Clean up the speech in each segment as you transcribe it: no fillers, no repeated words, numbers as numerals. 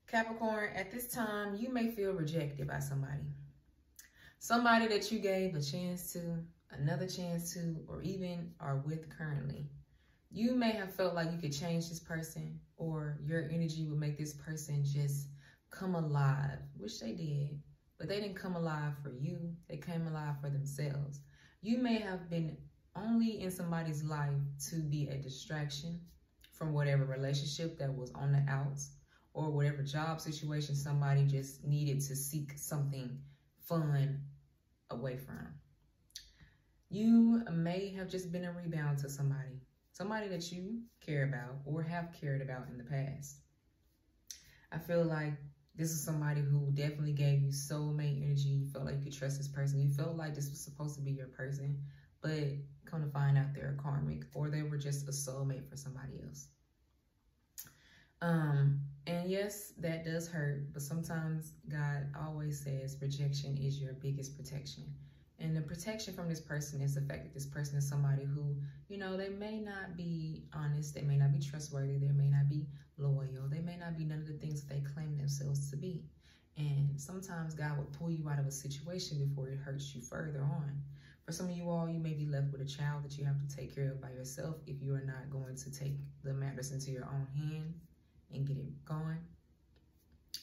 Capricorn, at this time, you may feel rejected by somebody. Somebody that you gave a chance to, another chance to, or even are with currently. You may have felt like you could change this person, or your energy would make this person just come alive, which they did, but they didn't come alive for you. They came alive for themselves. You may have been only in somebody's life to be a distraction from whatever relationship that was on the outs, or whatever job situation somebody just needed to seek something fun away from. You may have just been a rebound to somebody that you care about or have cared about in the past. I feel like this is somebody who definitely gave you soulmate energy. You felt like you could trust this person. You felt like this was supposed to be your person, but come to find out they're karmic, or they were just a soulmate for somebody else. And yes, that does hurt, but sometimes God always says rejection is your biggest protection. And the protection from this person is the fact that this person is somebody who, you know, they may not be honest, they may not be trustworthy, they may not be loyal, they may not be none of the things that they claim themselves to be. And sometimes God will pull you out of a situation before it hurts you further on. For some of you all, you may be left with a child that you have to take care of by yourself if you are not going to take the matters into your own hand and get it going.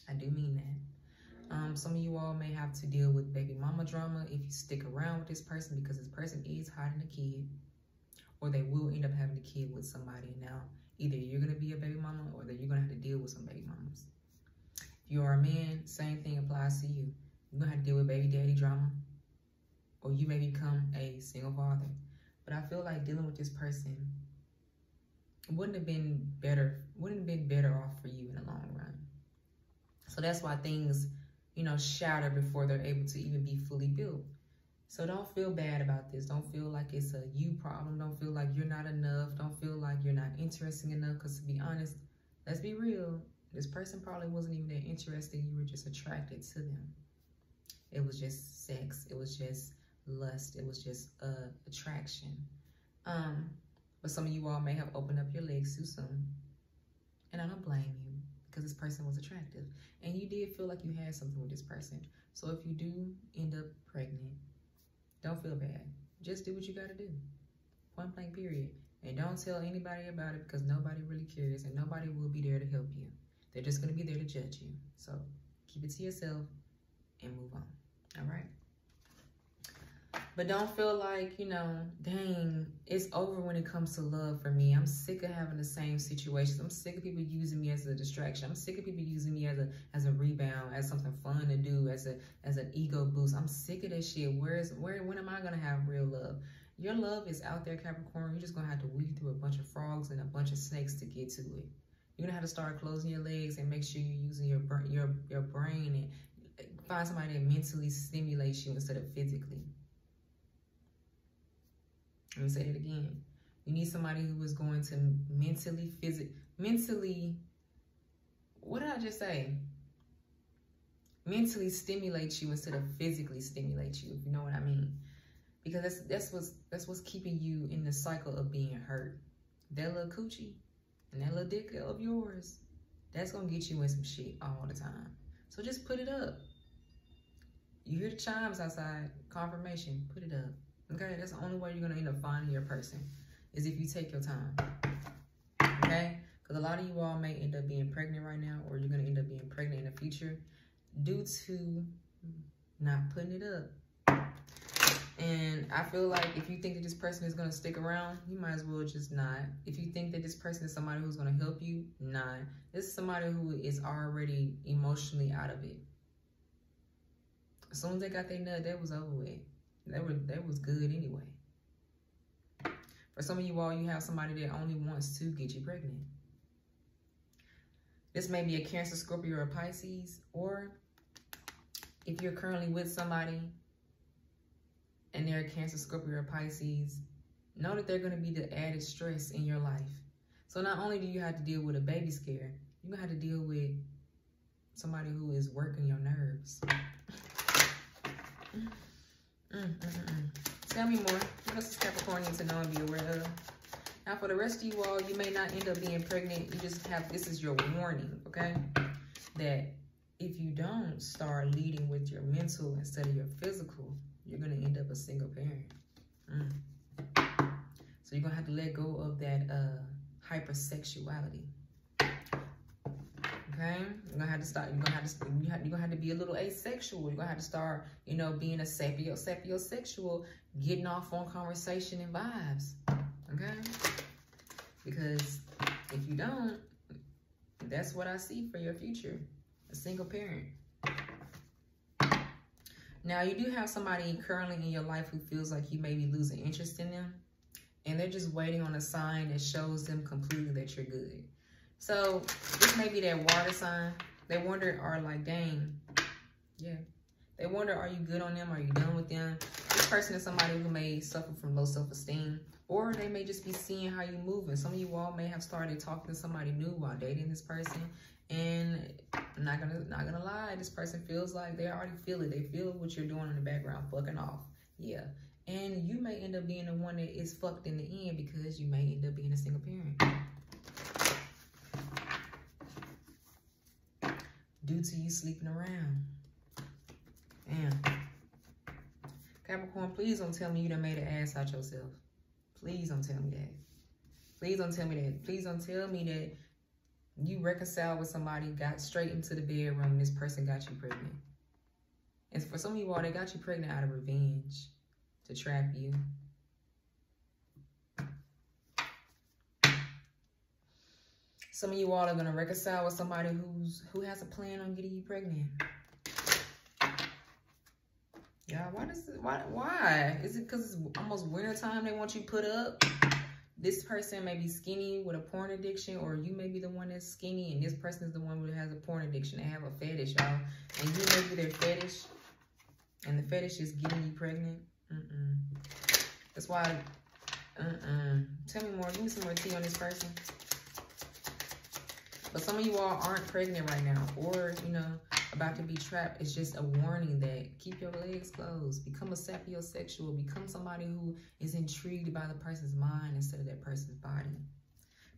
I do mean that. Some of you all may have to deal with baby mama drama if you stick around with this person, because this person is hiding a kid, or they will end up having a kid with somebody. Now, either you're going to be a baby mama, or that you're going to have to deal with some baby mamas. If you are a man, same thing applies to you. You're going to have to deal with baby daddy drama, or you may become a single father. But I feel like dealing with this person wouldn't have been better off for you in the long run. So that's why things, you know, shatter before they're able to even be fully built. So don't feel bad about this. Don't feel like it's a you problem. Don't feel like you're not enough. Don't feel like you're not interesting enough. Because to be honest, let's be real, this person probably wasn't even that interested. You were just attracted to them. It was just sex. It was just lust. It was just attraction. But some of you all may have opened up your legs too soon. And I don't blame you, because this person was attractive. And you did feel like you had something with this person. So if you do end up pregnant, don't feel bad. Just do what you got to do. Point blank, period. And don't tell anybody about it, because nobody really cares, and nobody will be there to help you. They're just going to be there to judge you. So keep it to yourself and move on. All right? But don't feel like, you know, dang, it's over when it comes to love for me. I'm sick of having the same situations. I'm sick of people using me as a distraction. I'm sick of people using me as a rebound, as something fun to do, as an ego boost. I'm sick of that shit. When am I gonna have real love? Your love is out there, Capricorn. You're just gonna have to weed through a bunch of frogs and a bunch of snakes to get to it. You're gonna have to start closing your legs and make sure you're using your brain, and find somebody that mentally stimulates you instead of physically. Let me say it again. You need somebody who is going to what did I just say? Mentally stimulate you instead of physically stimulate you, if you know what I mean. Because that's what's keeping you in the cycle of being hurt. That little coochie and that little dick of yours, that's gonna get you in some shit all the time. So just put it up. You hear the chimes outside, confirmation, put it up. Okay, that's the only way you're going to end up finding your person, is if you take your time. Okay? Because a lot of you all may end up being pregnant right now, or you're going to end up being pregnant in the future due to not putting it up. And I feel like if you think that this person is going to stick around, you might as well just not. If you think that this person is somebody who's going to help you, not. This is somebody who is already emotionally out of it. As soon as they got their nut, that was over with. That was good anyway. For some of you all, you have somebody that only wants to get you pregnant. This may be a Cancer, Scorpio, or Pisces. Or if you're currently with somebody and they're a Cancer, Scorpio, or Pisces, know that they're going to be the added stress in your life. So not only do you have to deal with a baby scare, you're going to have to deal with somebody who is working your nerves. Tell me more. What else does Capricorn need to know and be aware of? Now, for the rest of you all, you may not end up being pregnant. You just have, this is your warning, okay? that if you don't start leading with your mental instead of your physical, you're going to end up a single parent. So you're going to have to let go of that hypersexuality. Okay? You're going to have to start, you're going to have to be a little asexual. You're going to have to start, you know, being a sapiosexual, getting off on conversation and vibes. Okay? Because if you don't, that's what I see for your future. A single parent. Now, you do have somebody currently in your life who feels like you may be losing interest in them. And they're just waiting on a sign that shows them completely that you're good. So, this may be that water sign. They wonder, are like, dang. Yeah. They wonder, are you good on them? Are you done with them? This person is somebody who may suffer from low self-esteem. Or they may just be seeing how you're moving. Some of you all may have started talking to somebody new while dating this person. And I'm not gonna lie, this person feels like they already feel it. They feel what you're doing in the background, fucking off. Yeah. And you may end up being the one that is fucked in the end because you may end up being a single parent. Due to you sleeping around. Damn. Capricorn, please don't tell me you done made an ass out yourself. Please don't tell me that. Please don't tell me that. Please don't tell me that you reconciled with somebody, got straight into the bedroom, and this person got you pregnant. And for some of you all, they got you pregnant out of revenge to trap you. Some of you all are going to reconcile with somebody who has a plan on getting you pregnant. Yeah, why? Is it because it's almost winter time they want you put up? This person may be skinny with a porn addiction, or you may be the one that's skinny and this person is the one who has a porn addiction. They have a fetish, y'all. And you may be their fetish, and the fetish is getting you pregnant. That's why, Tell me more. Give me some more tea on this person. But some of you all aren't pregnant right now, or, you know, about to be trapped. It's just a warning that keep your legs closed. Become a sapiosexual. Become somebody who is intrigued by the person's mind instead of that person's body.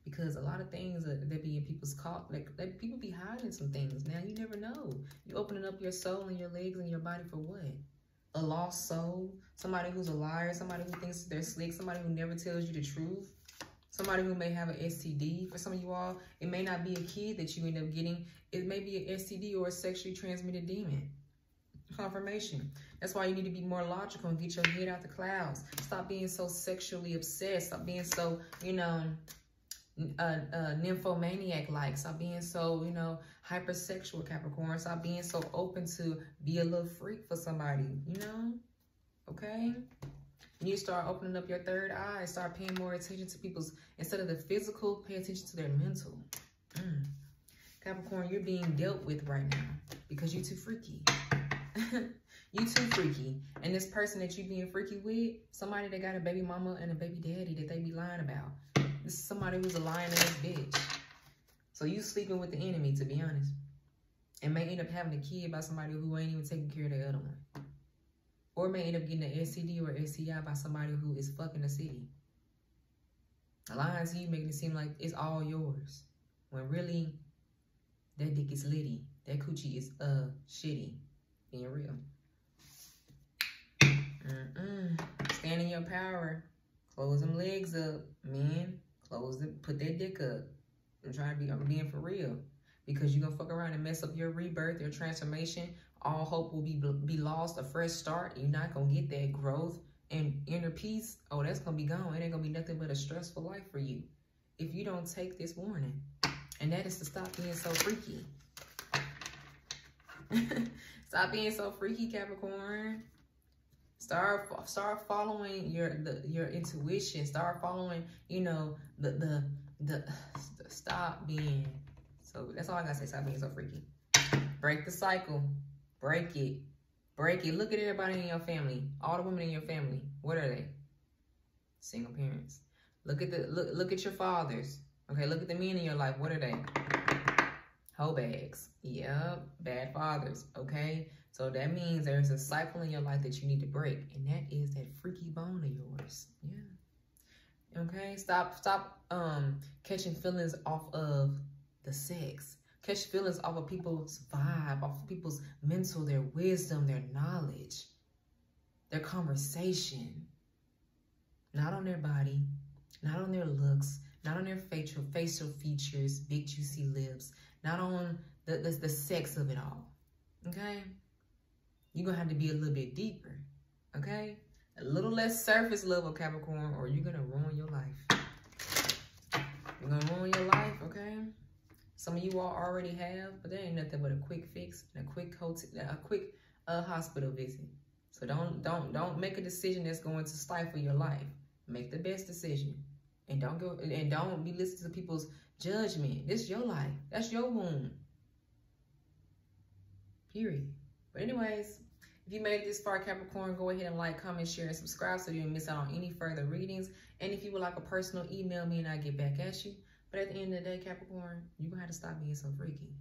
Because a lot of things that be in people's cult, like people be hiding some things. Now, you never know. You opening up your soul and your legs and your body for what? A lost soul? Somebody who's a liar? Somebody who thinks they're slick? Somebody who never tells you the truth? Somebody who may have an STD. For some of you all, it may not be a kid that you end up getting. It may be an STD or a sexually transmitted demon. Confirmation. That's why you need to be more logical and get your head out the clouds. Stop being so sexually obsessed. Stop being so, you know, nymphomaniac-like. Stop being so, you know, hypersexual, Capricorn. Stop being so open to be a little freak for somebody, you know? Okay? You need to start opening up your third eye. Start paying more attention to people's, instead of the physical, pay attention to their mental. Capricorn, you're being dealt with right now because you're too freaky. You too freaky. And this person that you being freaky with, somebody that got a baby mama and a baby daddy that they be lying about. This is somebody who's a lying ass bitch. So you sleeping with the enemy, to be honest. And may end up having a kid by somebody who ain't even taking care of the other one. Or may end up getting an STD or STI by somebody who is fucking the city. Lying to you, making it seem like it's all yours. When really, that dick is litty. That coochie is shitty. Being real. Stand in your power. Close them legs up. Men, close them, put that dick up. I'm being for real. Because you're going to fuck around and mess up your rebirth, your transformation. All hope will be lost, a fresh start. You're not going to get that growth and inner peace. Oh, that's going to be gone. It ain't going to be nothing but a stressful life for you if you don't take this warning. And that is to stop being so freaky. Stop being so freaky, Capricorn. Start following your intuition. Start following, you know, stop being so. That's all I gotta say. Stop being so freaky. Break the cycle. Break it. Break it. Look at everybody in your family. All the women in your family. What are they? Single parents. Look at your fathers. Okay, look at the men in your life. What are they? Hoe bags. Yep. Bad fathers. Okay. So that means there's a cycle in your life that you need to break. And that is that freaky bone of yours. Yeah. Okay. Stop catching feelings off of the sex. Catch feelings off of people's vibe, off of people's mental, their wisdom, their knowledge, their conversation. Not on their body, not on their looks, not on their facial features, big juicy lips, not on the sex of it all, okay? You're going to have to be a little bit deeper, okay? A little less surface level, Capricorn, or you're going to ruin your life. You're going to ruin your life, okay? Some of you all already have, but there ain't nothing but a quick fix and a quick hospital visit. So don't make a decision that's going to stifle your life. Make the best decision, and don't be listening to people's judgment. This is your life. That's your wound. Period. But anyways, if you made it this far, Capricorn, go ahead and like, comment, share, and subscribe so you don't miss out on any further readings. And if you would like a personal, email me and I'll get back at you. But at the end of the day, Capricorn, you're going to have to stop being so freaky.